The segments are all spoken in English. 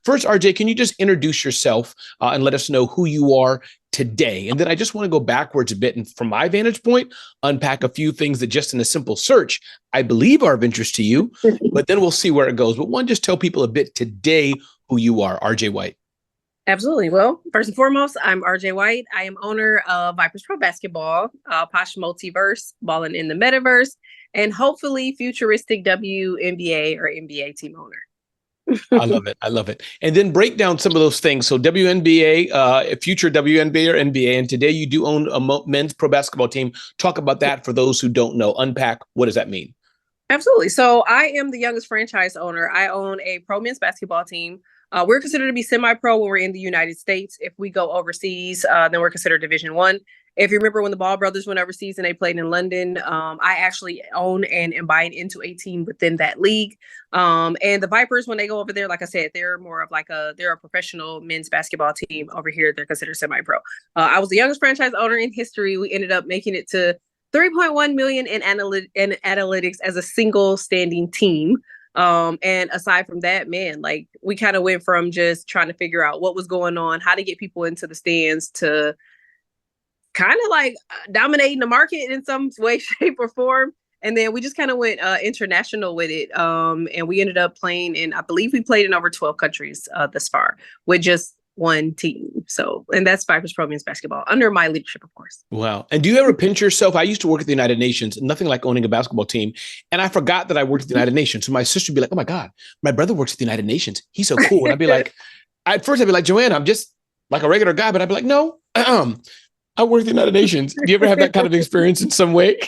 first, RJ, can you just introduce yourself and let us know who you are today? And then I just want to go backwards a bit and from my vantage point, unpack a few things that just in a simple search, I believe are of interest to you, but then we'll see where it goes. But one, just tell people a bit today who you are, RJ White. Absolutely. Well, first and foremost, I'm RJ White. I am owner of Vipers Pro Basketball, Posh Multiverse, Ballin in the Metaverse, and hopefully futuristic WNBA or NBA team owner. I love it. I love it. And then break down some of those things. So WNBA, future WNBA or NBA, and today you do own a men's pro basketball team. Talk about that for those who don't know. Unpack, what does that mean? Absolutely. So I am the youngest franchise owner. I own a pro men's basketball team. We're considered to be semi-pro when we're in the United States. If we go overseas, then we're considered Division One. If you remember when the Ball brothers went overseas and they played in London, I actually own and am buying into a team within that league. And the Vipers, when they go over there, like I said, they're more of they're a professional men's basketball team. Over here, they're considered semi-pro. I was the youngest franchise owner in history. We ended up making it to 3.1 million in analytics as a single standing team. And aside from that, man, like we kind of went from just trying to figure out what was going on, how to get people into the stands to kind of like dominating the market in some way, shape, or form. And then we just kind of went international with it. And we ended up playing in, I believe we played in over 12 countries thus far with just one team. So, and that's Vipers Pro Men's Basketball under my leadership, of course. Wow. And do you ever pinch yourself? I used to work at the United Nations, nothing like owning a basketball team. And I forgot that I worked at the United Nations. So my sister would be like, oh my God, my brother works at the United Nations. He's so cool. And I'd be like, at first I'd be like, Joanna, I'm just like a regular guy. But I'd be like, no, I work at the United Nations. Do you ever have that kind of experience in some way?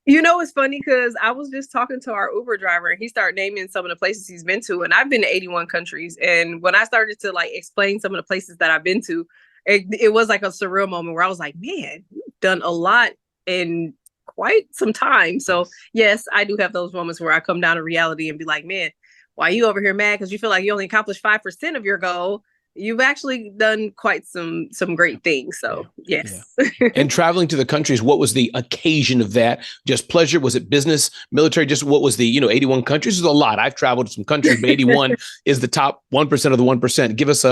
It's funny because I was just talking to our Uber driver and he started naming some of the places he's been to. And I've been to 81 countries. And when I started to like explain some of the places that I've been to, it was like a surreal moment where I was like, man, you've done a lot in quite some time. So yes, I do have those moments where I come down to reality and be like, man, why are you over here mad? Because you feel like you only accomplished 5% of your goal. You've actually done quite some great things. So yes. Yeah. And traveling to the countries, what was the occasion of that? Just pleasure? Was it business, military? Just what was the, 81 countries is a lot. I've traveled to some countries, but 81 is the top 1% of the 1%. Give us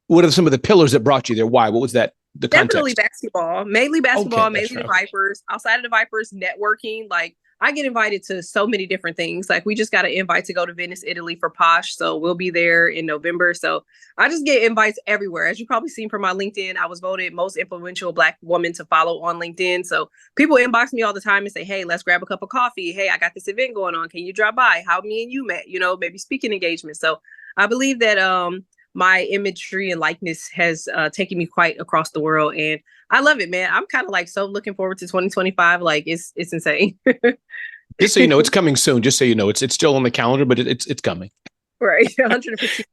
what are some of the pillars that brought you there? Why? What was that? The Definitely context? basketball, mainly basketball, Okay, mainly the Vipers. Outside of the Vipers, networking, like I get invited to so many different things. Like we just got an invite to go to Venice, Italy for Posh. So we'll be there in November. So I just get invites everywhere. As you probably seen from my LinkedIn, I was voted most influential Black woman to follow on LinkedIn. So people inbox me all the time and say, hey, let's grab a cup of coffee. Hey, I got this event going on. Can you drop by? How me and you met, maybe speaking engagement. So I believe that my imagery and likeness has taken me quite across the world. And I love it, man. I'm kind of like so looking forward to 2025. Like it's insane. Just so you know, it's coming soon. Just so you know, it's still on the calendar, but it's coming. Right, 150.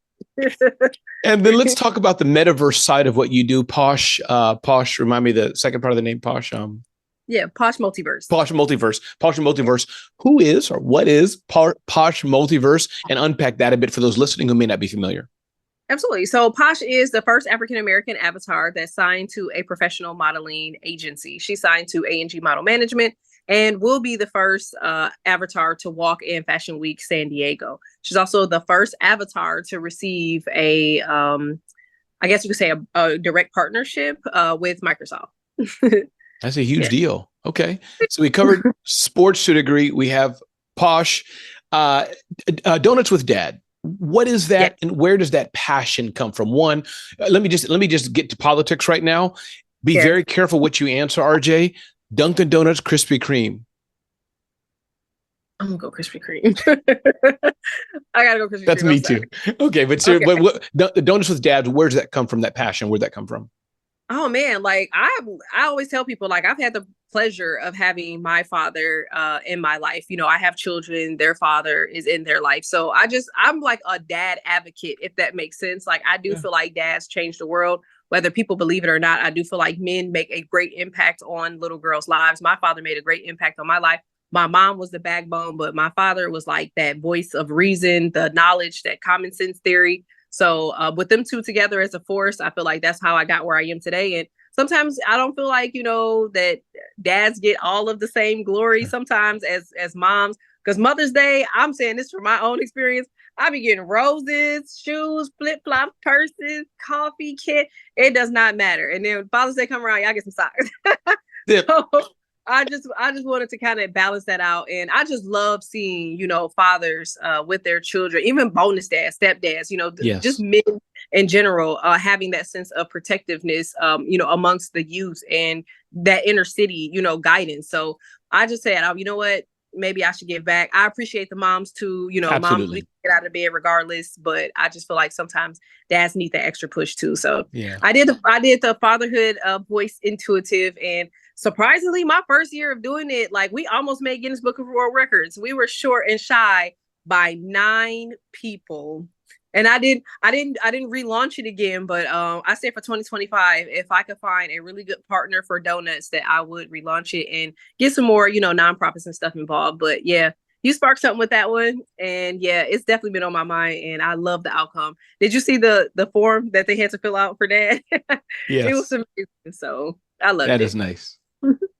And then let's talk about the metaverse side of what you do, Posh. Posh, remind me the second part of the name, Posh. Yeah, Posh Multiverse. Posh Multiverse. Posh Multiverse. Who is or what is Posh Multiverse? And unpack that a bit for those listening who may not be familiar. Absolutely. So Posh is the first African-American avatar that's signed to a professional modeling agency. She's signed to A&G Model Management and will be the first avatar to walk in Fashion Week San Diego. She's also the first avatar to receive I guess you could say a direct partnership with Microsoft. That's a huge deal. Okay. So we covered sports to a degree. We have Posh, Donuts with Dad. What is that, and where does that passion come from? One, let me just get to politics right now. Be very careful what you answer, RJ. Dunkin' Donuts, Krispy Kreme. I'm gonna go Krispy Kreme. I gotta go Krispy Kreme. That's me too. Okay, but the Donuts with Dad, where does that come from? That passion, where'd that come from? Oh man, like I always tell people, like I've had the pleasure of having my father in my life. I have children, their father is in their life. So I'm like a dad advocate, if that makes sense. Like I do feel like dads change the world, whether people believe it or not. I do feel like men make a great impact on little girls' lives. My father made a great impact on my life. My mom was the backbone, but my father was like that voice of reason, the knowledge, that common sense theory. So with them two together as a force, I feel like that's how I got where I am today. And sometimes I don't feel like, that dads get all of the same glory sometimes as moms, because Mother's Day, I'm saying this from my own experience. I be getting roses, shoes, flip flop, purses, coffee kit. It does not matter. And then Father's Day come around, y'all get some socks. Yep. So I just wanted to kind of balance that out, and I just love seeing fathers with their children, even bonus dads, stepdads, just Yes. men in general, having that sense of protectiveness, amongst the youth and that inner city, guidance. So I just said, you know what, maybe I should give back. I appreciate the moms too, moms Absolutely. get out of bed regardless, but I just feel like sometimes dads need that extra push too. So Yeah. I did the fatherhood voice intuitive, and surprisingly, my first year of doing it, like we almost made Guinness Book of World Records. We were short and shy by 9 people. And I didn't relaunch it again, but I said for 2025, if I could find a really good partner for donuts, that I would relaunch it and get some more, nonprofits and stuff involved. But yeah, you sparked something with that one, and yeah, it's definitely been on my mind, and I love the outcome. Did you see the form that they had to fill out for that? It was Yes. amazing, so I loved That it. is nice.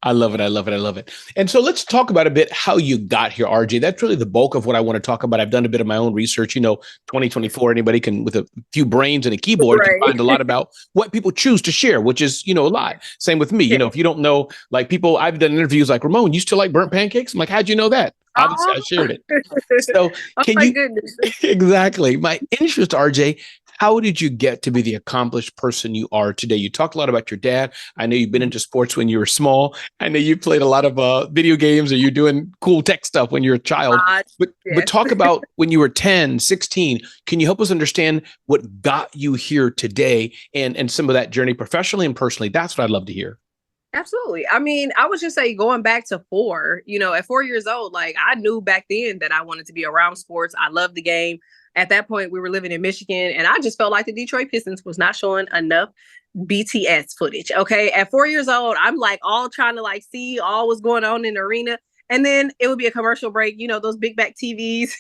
I love it. I love it. I love it. And so let's talk about a bit how you got here, RJ. That's really the bulk of what I want to talk about. I've done a bit of my own research. 2024, anybody can, with a few brains and a keyboard, can Right. find a lot about what people choose to share, which is, a lot. Same with me. Yeah. If you don't know, like people, I've done interviews like, Ramon, you still like burnt pancakes? I'm like, how'd you know that? Obviously, I shared it. So Oh can my you, goodness. exactly. My interest, RJ, how did you get to be the accomplished person you are today? You talked a lot about your dad. I know you've been into sports when you were small. I know you played a lot of video games, or you're doing cool tech stuff when you're a child. But Yes. talk about when you were 10, 16. Can you help us understand what got you here today, and some of that journey professionally and personally? That's what I'd love to hear. Absolutely. I mean, I would just say going back to 4, at 4 years old, like I knew back then that I wanted to be around sports. I loved the game. At that point, we were living in Michigan, and I just felt like the Detroit Pistons was not showing enough BTS footage. Okay. At 4 years old, I'm like all trying to like see all what's going on in the arena. And then it would be a commercial break, those big back TVs.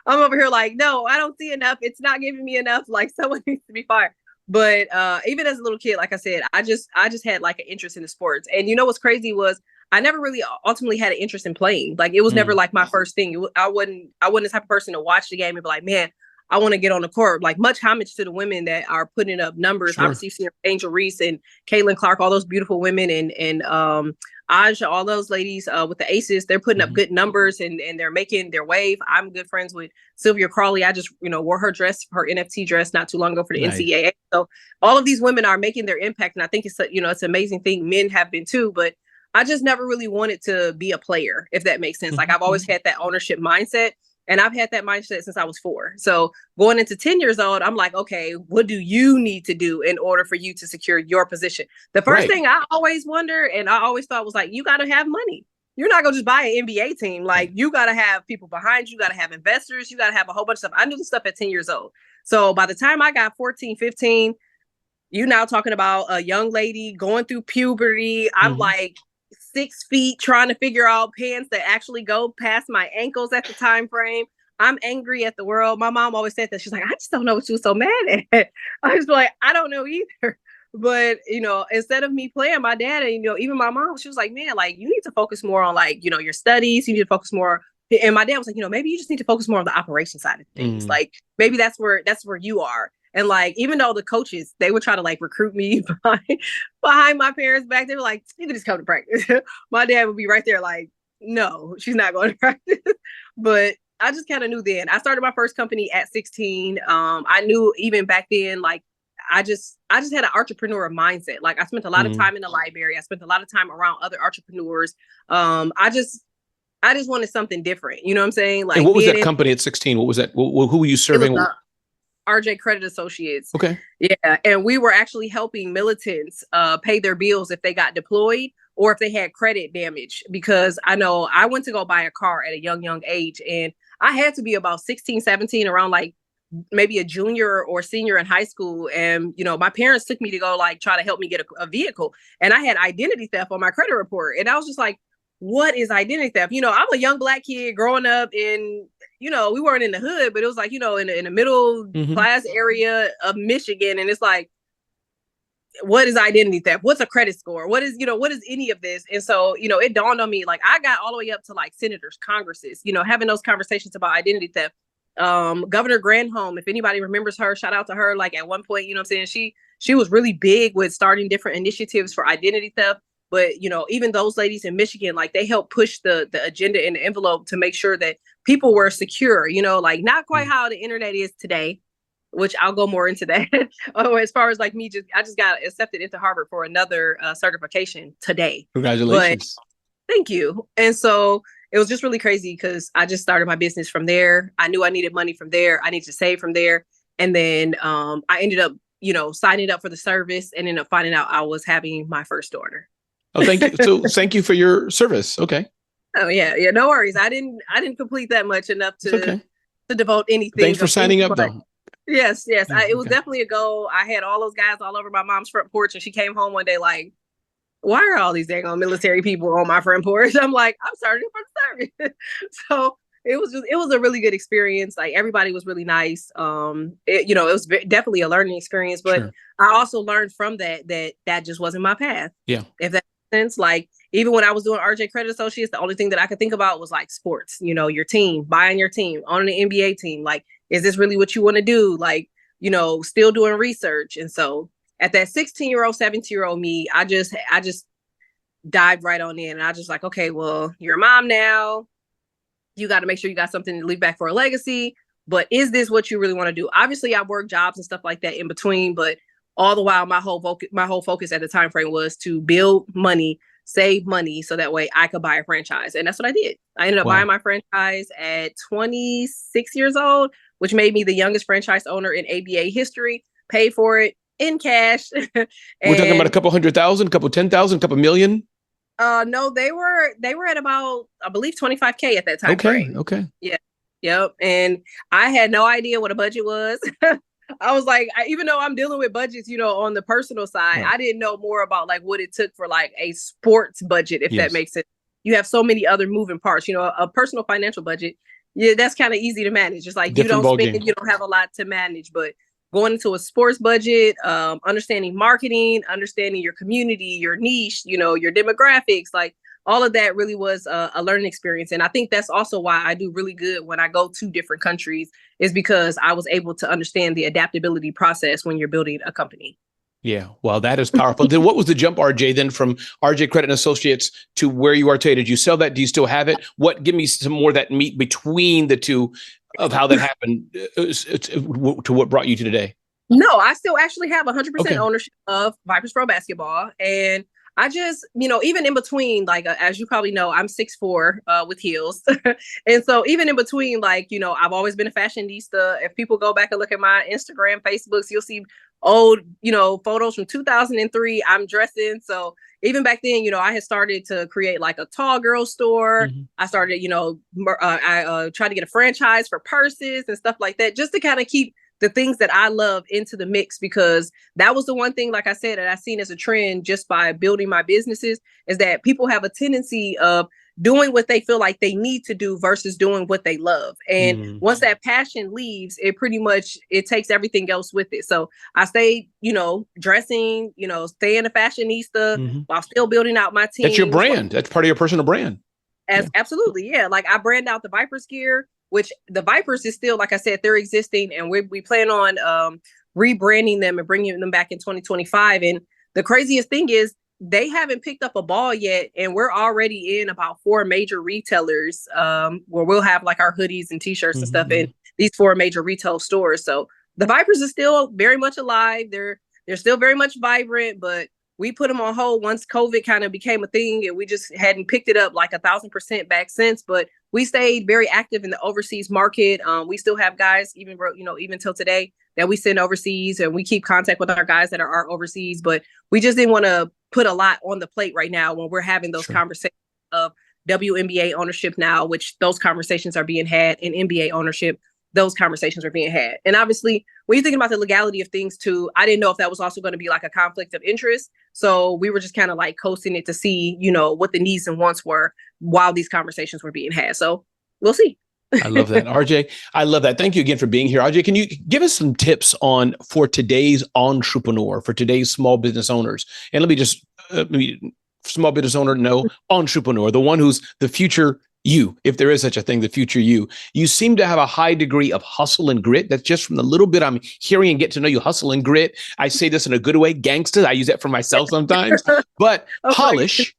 I'm over here like, no, I don't see enough. It's not giving me enough. Like someone needs to be fired. But even as a little kid, like I said, I just had like an interest in the sports. And what's crazy was I never really ultimately had an interest in playing. Like it was never like my first thing. I wasn't the type of person to watch the game and be like, man, I want to get on the court. Like much homage to the women that are putting up numbers. Sure. Obviously, seeing Angel Reese and Caitlin Clark, all those beautiful women, and Aja, all those ladies with the Aces, they're putting up good numbers, and they're making their wave. I'm good friends with Sylvia Crawley. I just wore her dress, her NFT dress, not too long ago for the Nice. NCAA. So all of these women are making their impact, and I think it's it's an amazing thing. Men have been too, but I just never really wanted to be a player, if that makes sense. Like I've always had that ownership mindset. And I've had that mindset since I was 4. So going into 10 years old, I'm like, okay, what do you need to do in order for you to secure your position? The first thing I always wonder, and I always thought was like, you got to have money. You're not going to just buy an NBA team. Like you got to have people behind you. You got to have investors. You got to have a whole bunch of stuff. I knew the stuff at 10 years old. So by the time I got 14, 15, you now talking about a young lady going through puberty. I'm like 6 feet trying to figure out pants that actually go past my ankles at the time frame. I'm angry at the world. My mom always said that. She's like, I just don't know what you were so mad at. I was like, I don't know either. But, instead of me playing, my dad and, even my mom, she was like, man, like you need to focus more on like, your studies. You need to focus more. And my dad was like, maybe you just need to focus more on the operation side of things. Like maybe that's where you are. And like, even though the coaches, they would try to like recruit me behind my parents' back, they were like, you can just come to practice. My dad would be right there like, no, she's not going to practice. But I just kind of knew then. I started my first company at 16. I knew even back then, like, I just had an entrepreneur mindset. Like I spent a lot of time in the library. I spent a lot of time around other entrepreneurs. I just wanted something different. You know what I'm saying? Like, and what was that company at 16? What was that? Who were you serving? RJ Credit Associates. Okay. Yeah. And we were actually helping militants pay their bills if they got deployed or if they had credit damage. Because I know I went to go buy a car at a young age, and I had to be about 16, 17, around like maybe a junior or senior in high school. And, my parents took me to go like try to help me get a vehicle. And I had identity theft on my credit report. And I was just like, what is identity theft? I'm a young Black kid growing up in, we weren't in the hood, but it was like, in the middle class area of Michigan. And it's like, what is identity theft? What's a credit score? What is any of this? And so, it dawned on me, like I got all the way up to like senators, Congresses, having those conversations about identity theft. Governor Granholm, if anybody remembers her, shout out to her. Like at one point, you know what I'm saying? She was really big with starting different initiatives for identity theft. But, you know, even those ladies in Michigan, like they helped push the agenda in the envelope to make sure that people were secure, you know, like not quite how the internet is today, which I'll go more into that. As far as like me, I just got accepted into Harvard for another certification today. Congratulations. But thank you. And so it was just really crazy because I just started my business from there. I knew I needed money from there. I needed to save from there. And then I ended up, you know, signing up for the service and ended up finding out I was having my first daughter. Oh, thank you. So thank you for your service. Okay. Oh yeah. Yeah. No worries. I didn't complete that much enough to devote anything. Thanks for signing up though. Yes. Yes. It was definitely a goal. I had all those guys all over my mom's front porch and she came home one day like, why are all these dang on military people on my front porch? I'm like, I'm starting for the service. So it was a really good experience. Like everybody was really nice. You know, it was definitely a learning experience, but I also learned from that just wasn't my path. Yeah. If that makes sense. Like even when I was doing RJ Credit Associates, the only thing that I could think about was like sports, you know, your team, buying your team on an NBA team. Like, is this really what you want to do? Like, you know, still doing research. And so at that 16-year-old, 17-year-old me, I just dived right on in. And I just like, okay, well, you're a mom now. You got to make sure you got something to leave back for a legacy. But is this what you really want to do? Obviously, I worked jobs and stuff like that in between. But all the while, my whole focus at the time frame was to build money, save money, so that way I could buy a franchise. And that's what I did. I ended up buying my franchise at 26 years old, which made me the youngest franchise owner in ABA history. Paid for it in cash. We're talking about a couple 100,000, a couple 10,000, a couple million. No, they were at about, I believe, 25K at that time. Okay. Yeah. Yep. And I had no idea what a budget was. I was like, even though I'm dealing with budgets, you know, on the personal side, I didn't know more about like what it took for like a sports budget, if that makes sense. You have so many other moving parts, you know, a personal financial budget. Yeah, that's kind of easy to manage. Just like different, you don't spend, you don't have a lot to manage, but going into a sports budget, understanding marketing, understanding your community, your niche, you know, your demographics, like all of that really was a learning experience. And I think that's also why I do really good when I go to different countries, is because I was able to understand the adaptability process when you're building a company. Yeah, well, that is powerful. Then what was the jump, RJ, then from RJ Credit and Associates to where you are today? Did you sell that? Do you still have it? Give me some more of that meat between the two of how that happened to what brought you to today. No, I still actually have 100% ownership of Vipers Pro Basketball. And I just, you know, even in between, like, as you probably know, I'm 6'4" with heels. And so even in between, like, you know, I've always been a fashionista. If people go back and look at my Instagram, Facebooks, you'll see old, you know, photos from 2003. I'm dressing. So even back then, you know, I had started to create like a tall girl store. I started, you know, I tried to get a franchise for purses and stuff like that, just to kind of keep the things that I love into the mix, because that was the one thing, like I said, that I've seen as a trend just by building my businesses, is that people have a tendency of doing what they feel like they need to do versus doing what they love. And once that passion leaves, it takes everything else with it. So I stayed, you know, dressing, you know, staying a fashionista while still building out my team. That's your brand. That's part of your personal brand. Absolutely. Yeah. Like I brand out the Vipers gear, which the Vipers is still, like I said, they're existing, and we plan on rebranding them and bringing them back in 2025. And the craziest thing is they haven't picked up a ball yet, and we're already in about 4 major retailers where we'll have like our hoodies and t-shirts and stuff in these 4 major retail stores. So the Vipers are still very much alive. They're still very much vibrant, but we put them on hold once COVID kind of became a thing, and we just hadn't picked it up like 1,000% back since. But we stayed very active in the overseas market. We still have guys, even till today, that we send overseas, and we keep contact with our guys that are overseas. But we just didn't want to put a lot on the plate right now when we're having those conversations of WNBA ownership now, which those conversations are being had, and NBA ownership, those conversations are being had. And obviously, when you're thinking about the legality of things too, I didn't know if that was also going to be like a conflict of interest. So we were just kind of like coasting it to see, you know, what the needs and wants were while these conversations were being had. So we'll see. I love that, RJ. I love that. Thank you again for being here. RJ, can you give us some tips for today's entrepreneur, for today's small business owners? And let me just, small business owner, no, entrepreneur, the one who's the future you, if there is such a thing, the future you seem to have a high degree of hustle and grit. That's just from the little bit I'm hearing and get to know you, hustle and grit. I say this in a good way, gangster. I use that for myself sometimes, but polish.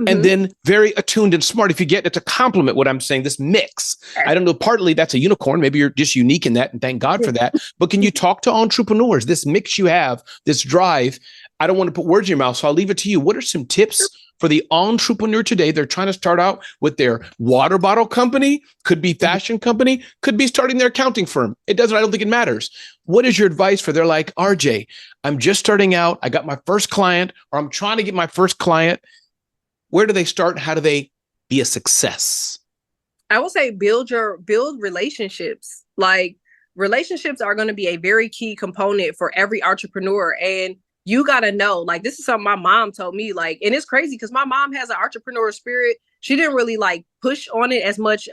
And then very attuned and smart. If you get it to compliment what I'm saying, this mix. I don't know, partly that's a unicorn. Maybe you're just unique in that, and thank God for that. But can you talk to entrepreneurs? This mix you have, this drive. I don't want to put words in your mouth, so I'll leave it to you. What are some tips for the entrepreneur today? They're trying to start out with their water bottle company, could be fashion company, could be starting their accounting firm. It doesn't, I don't think it matters. What is your advice for they're like, RJ, I'm just starting out. I got my first client, or I'm trying to get my first client. Where do they start? How do they be a success? I would say build relationships. Like, relationships are going to be a very key component for every entrepreneur. And you got to know, like, this is something my mom told me, like, and it's crazy because my mom has an entrepreneur spirit. She didn't really like push on it as much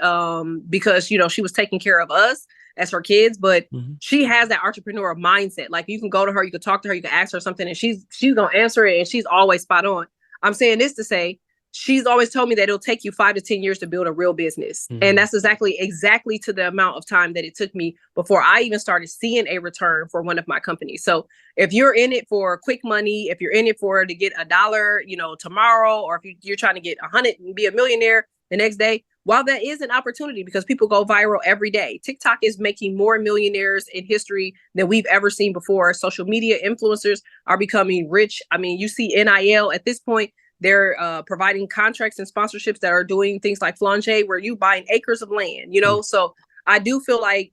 because, you know, she was taking care of us as her kids, but she has that entrepreneur mindset. Like, you can go to her, you can talk to her, you can ask her something, and she's going to answer it, and she's always spot on. I'm saying this to say, she's always told me that it'll take you 5 to 10 years to build a real business. And that's exactly to the amount of time that it took me before I even started seeing a return for one of my companies. So if you're in it for quick money, if you're in it for to get $1, you know, tomorrow, or if you're trying to get 100 and be a millionaire the next day, while that is an opportunity because people go viral every day, TikTok is making more millionaires in history than we've ever seen before. Social media influencers are becoming rich. I mean, you see NIL at this point. They're providing contracts and sponsorships that are doing things like Flange, where you buying acres of land, you know? So I do feel like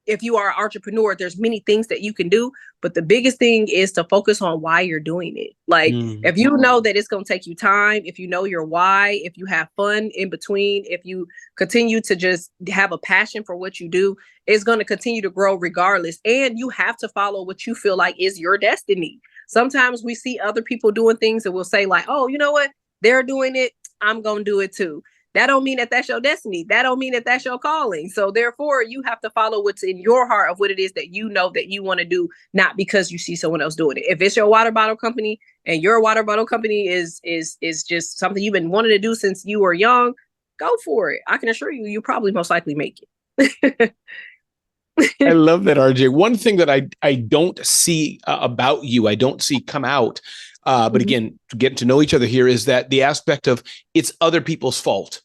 if you are an entrepreneur, there's many things that you can do, but the biggest thing is to focus on why you're doing it. Like, if you know that it's going to take you time, if you know your why, if you have fun in between, if you continue to just have a passion for what you do, it's going to continue to grow regardless. And you have to follow what you feel like is your destiny. Sometimes we see other people doing things and we'll say like, oh, you know what? They're doing it. I'm going to do it too. That don't mean that that's your destiny. That don't mean that that's your calling. So therefore, you have to follow what's in your heart of what it is that you know that you want to do, not because you see someone else doing it. If it's your water bottle company and your water bottle company is just something you've been wanting to do since you were young, go for it. I can assure you, you probably most likely make it. I love that, RJ. One thing that I don't see about you, I don't see come out, but again, getting to know each other here, is that the aspect of it's other people's fault.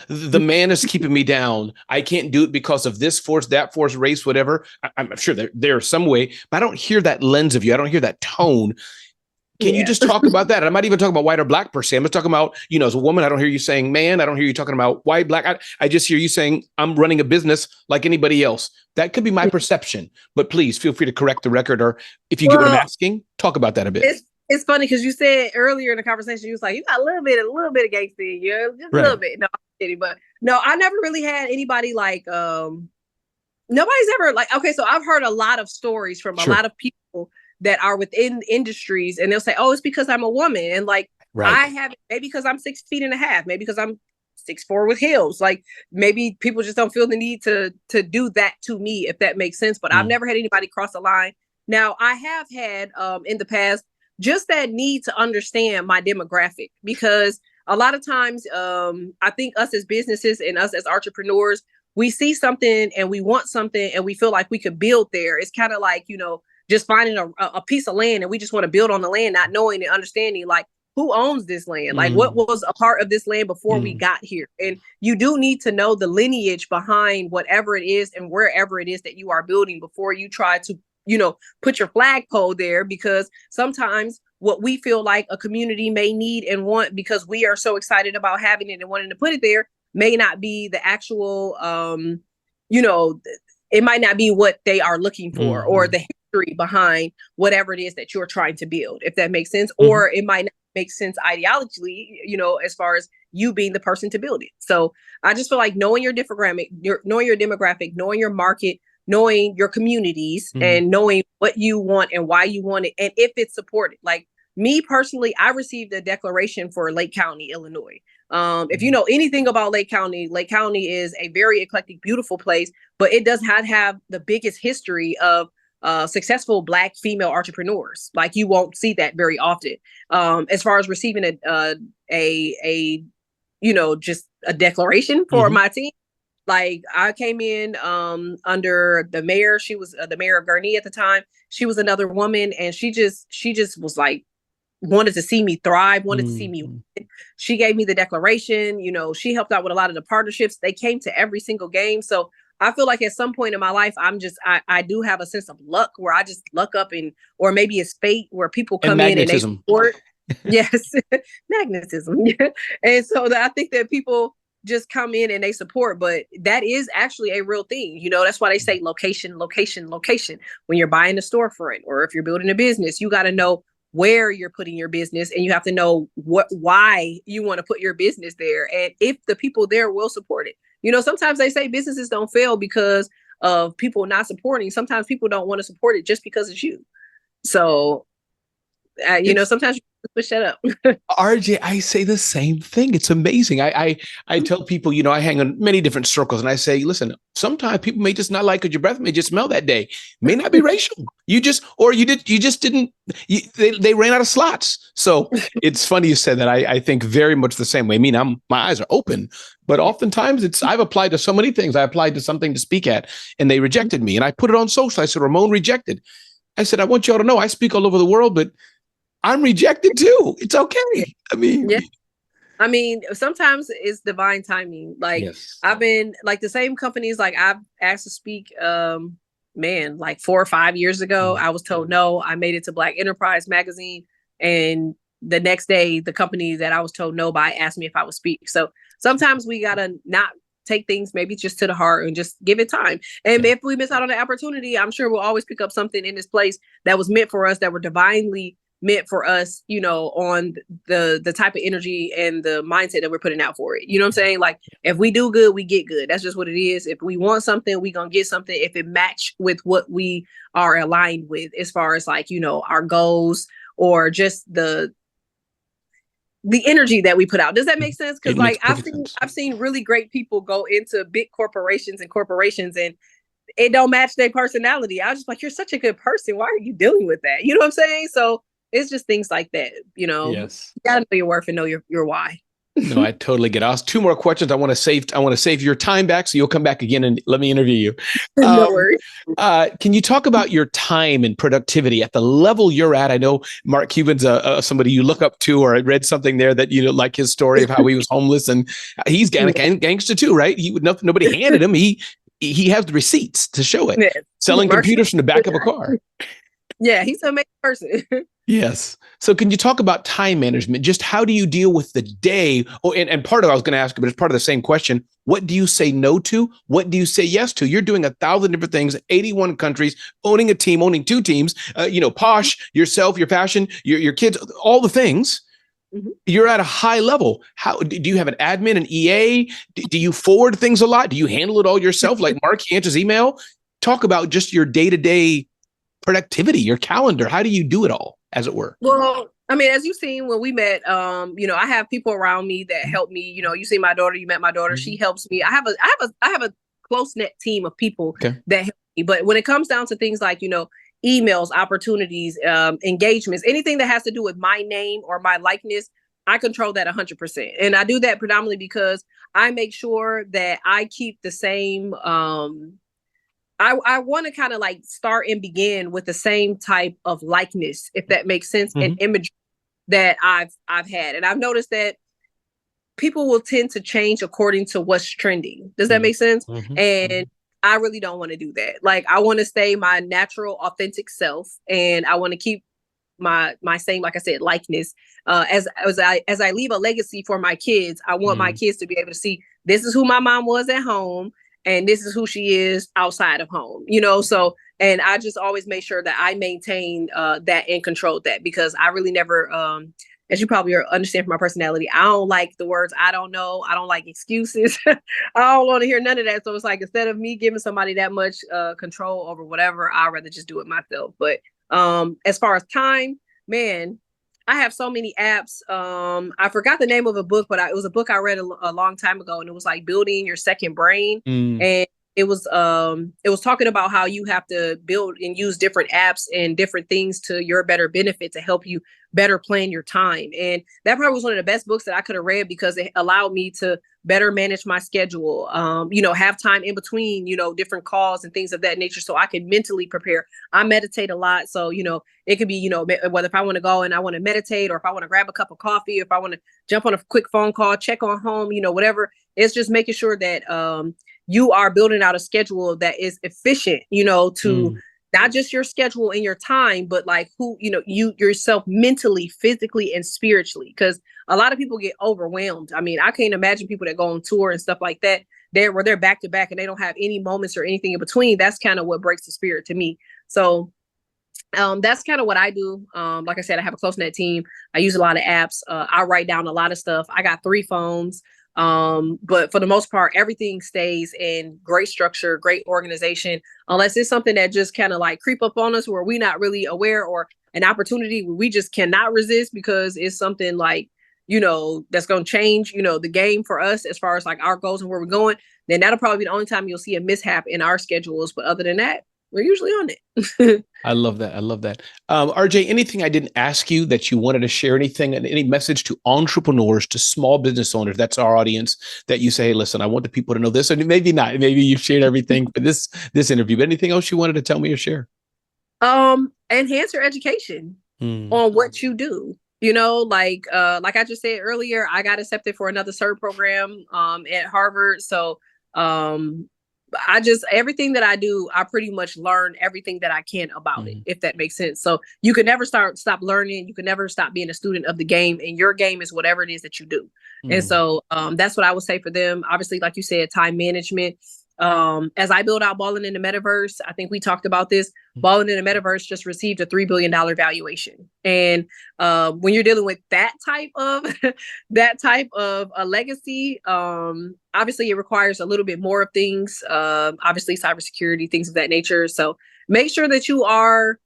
The man is keeping me down. I can't do it because of this force, that force, race, whatever. I'm sure there's some way, but I don't hear that lens of you. I don't hear that tone. Can you just talk about that? I'm not even talking about white or black per se. I'm just talking about, you know, as a woman, I don't hear you saying man. I don't hear you talking about white, black. I just hear you saying I'm running a business like anybody else. That could be my perception, but please feel free to correct the record, or if you get what I'm asking, talk about that a bit. It's funny because you said earlier in the conversation, you was like, you got a little bit of gangster in you, just a little bit. No, I'm kidding, but no, I never really had anybody like, nobody's ever like, okay, so I've heard a lot of stories from a lot of people that are within industries, and they'll say, oh, it's because I'm a woman. And like, I have, maybe because I'm 6.5 feet, maybe because I'm 6'4" with heels. Like, maybe people just don't feel the need to do that to me, if that makes sense. But I've never had anybody cross the line. Now, I have had in the past just that need to understand my demographic, because a lot of times I think us as businesses and us as entrepreneurs, we see something and we want something and we feel like we could build there. It's kind of like, you know, just finding a piece of land and we just want to build on the land, not knowing and understanding like who owns this land, like what was a part of this land before we got here. And you do need to know the lineage behind whatever it is and wherever it is that you are building before you try to, you know, put your flagpole there, because sometimes what we feel like a community may need and want because we are so excited about having it and wanting to put it there may not be the actual, you know, it might not be what they are looking for or the history behind whatever it is that you're trying to build, if that makes sense. Or it might not make sense ideologically, you know, as far as you being the person to build it. So I just feel like knowing your demographic, knowing your market, knowing your communities, and knowing what you want and why you want it, and if it's supported. Like me personally, I received a declaration for Lake County, Illinois. If you know anything about Lake County is a very eclectic, beautiful place, but it does not have the biggest history of successful Black female entrepreneurs. Like, you won't see that very often. As far as receiving a just a declaration for my team. Like I came in under the mayor. She was the mayor of Gurnee at the time. She was another woman, and she just was like wanted to see me thrive, wanted to see me win. She gave me the declaration. She helped out with a lot of the partnerships. They came to every single game. So I feel like at some point in my life, I do have a sense of luck where I just luck up or maybe it's fate where people come in and they support. Yes, magnetism. And so I think that people just come in and they support, but that is actually a real thing. That's why they say location, location, location. When you're buying a storefront or if you're building a business, you got to know where you're putting your business, and you have to know why you want to put your business there. And if the people there will support it. Sometimes they say businesses don't fail because of people not supporting. Sometimes people don't want to support it just because it's you. So, sometimes you push that up. RJ, I say the same thing. It's amazing. I tell people, I hang on many different circles, and I say, listen, sometimes people may just not like what your breath may just smell that day. May not be racial. They ran out of slots. So it's funny you said that. I think very much the same way. I mean, my eyes are open, but oftentimes I've applied to so many things. I applied to something to speak at, and they rejected me, and I put it on social. I said, Ramon rejected. I said, I want y'all to know I speak all over the world, but I'm rejected too. It's okay. I mean, sometimes it's divine timing. Like I've been like the same companies, like I've asked to speak, like 4 or 5 years ago, I was told no. I made it to Black Enterprise magazine. And the next day, the company that I was told no by asked me if I would speak. So sometimes we got to not take things maybe just to the heart and just give it time. And if we miss out on the opportunity, I'm sure we'll always pick up something in this place that was meant for us, that were divinely meant for us, on the type of energy and the mindset that we're putting out for it. You know what I'm saying? Like if we do good, we get good. That's just what it is. If we want something, we gonna get something if it match with what we are aligned with as far as like, our goals or just the energy that we put out. Does that make sense? Because like I've seen really great people go into big corporations and it don't match their personality. I was just like, you're such a good person. Why are you dealing with that? You know what I'm saying? So it's just things like that, Yes. You gotta know your worth and know your why. No, I totally get it. I'll ask 2 more questions. I want to save your time back, so you'll come back again and let me interview you. No worries. Can you talk about your time and productivity at the level you're at? I know Mark Cuban's somebody you look up to, or I read something there that like his story of how he was homeless, and he's gangster too, right? Nobody handed him. He has the receipts to show it. Yeah. Selling computers from the back of a car. Yeah, he's an amazing person. Yes. So can you talk about time management? Just how do you deal with the day? Oh, and part of I was going to ask you, but it's part of the same question. What do you say no to? What do you say yes to? You're doing 1,000 different things, 81 countries, owning a team, owning 2 teams, Posh, yourself, your passion, your kids, all the things. Mm-hmm. You're at a high level. How do you have an admin, an EA? Do you forward things a lot? Do you handle it all yourself? Like Mark, he answers email. Talk about just your day-to-day productivity, your calendar. How do you do it all, as it were? Well, I mean, as you've seen when we met, I have people around me that help me. You see my daughter, you met my daughter. Mm-hmm. She helps me. I have a close-knit team of people that help me. But when it comes down to things like, emails, opportunities, engagements, anything that has to do with my name or my likeness, I control that 100%. And I do that predominantly because I make sure that I keep the same, I want to kind of like start and begin with the same type of likeness, if that makes sense, mm-hmm. and image that I've had. And I've noticed that people will tend to change according to what's trending. Does that mm-hmm. make sense? Mm-hmm. And I really don't want to do that. Like I want to stay my natural, authentic self, and I want to keep my same, like I said, likeness. As I leave a legacy for my kids, I want mm-hmm. my kids to be able to see this is who my mom was at home. And this is who she is outside of home, so, and I just always make sure that I maintain that and control that, because I really never, as you probably understand from my personality, I don't like the words, I don't know. I don't like excuses. I don't want to hear none of that. So it's like, instead of me giving somebody that much control over whatever, I'd rather just do it myself. But as far as time, man, I have so many apps. I forgot the name of a book, but it was a book I read a long time ago, and it was like building your second brain. Mm. And it was talking about how you have to build and use different apps and different things to your better benefit to help you better plan your time. And that probably was one of the best books that I could have read because it allowed me to better manage my schedule, have time in between, different calls and things of that nature so I could mentally prepare. I meditate a lot. So, it could be, whether if I want to go and I want to meditate or if I want to grab a cup of coffee, if I want to jump on a quick phone call, check on home, whatever. It's just making sure that you are building out a schedule that is efficient, to not just your schedule and your time, but like you yourself mentally, physically, and spiritually. Because a lot of people get overwhelmed. I mean, I can't imagine people that go on tour and stuff like that. They're back to back and they don't have any moments or anything in between. That's kind of what breaks the spirit to me. So that's kind of what I do. Like I said, I have a close knit team. I use a lot of apps. I write down a lot of stuff. I got 3 phones. But for the most part, everything stays in great structure, great organization, unless it's something that just kind of like creep up on us where we're not really aware, or an opportunity where we just cannot resist because it's something like, that's going to change, the game for us as far as like our goals and where we're going. Then that'll probably be the only time you'll see a mishap in our schedules. But other than that, we're usually on it. I love that. I love that. RJ, anything I didn't ask you that you wanted to share, anything, any message to entrepreneurs, to small business owners, that's our audience, that you say, hey, listen, I want the people to know this, and maybe not, maybe you've shared everything for this interview, but anything else you wanted to tell me or share? Enhance your education on what you do. Like I just said earlier, I got accepted for another cert program at Harvard. So everything that I do, I pretty much learn everything that I can about it, if that makes sense. So you can never stop learning. You can never stop being a student of the game, and your game is whatever it is that you do. And so that's what I would say for them. Obviously, like you said, time management. As I build out Ballin in the Metaverse, I think we talked about this. Ballin in the Metaverse just received a $3 billion valuation. And when you're dealing with that type of a legacy, obviously it requires a little bit more of things. Obviously cybersecurity, things of that nature. So make sure that you are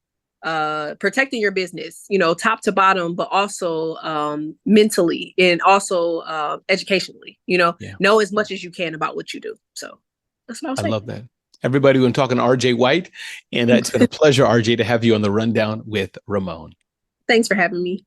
protecting your business, top to bottom, but also mentally and also educationally, know as much as you can about what you do. So that's what I'll say. I love that. Everybody, we're talking to RJ White, and it's been a pleasure, RJ, to have you on the Rundown with Ramon. Thanks for having me.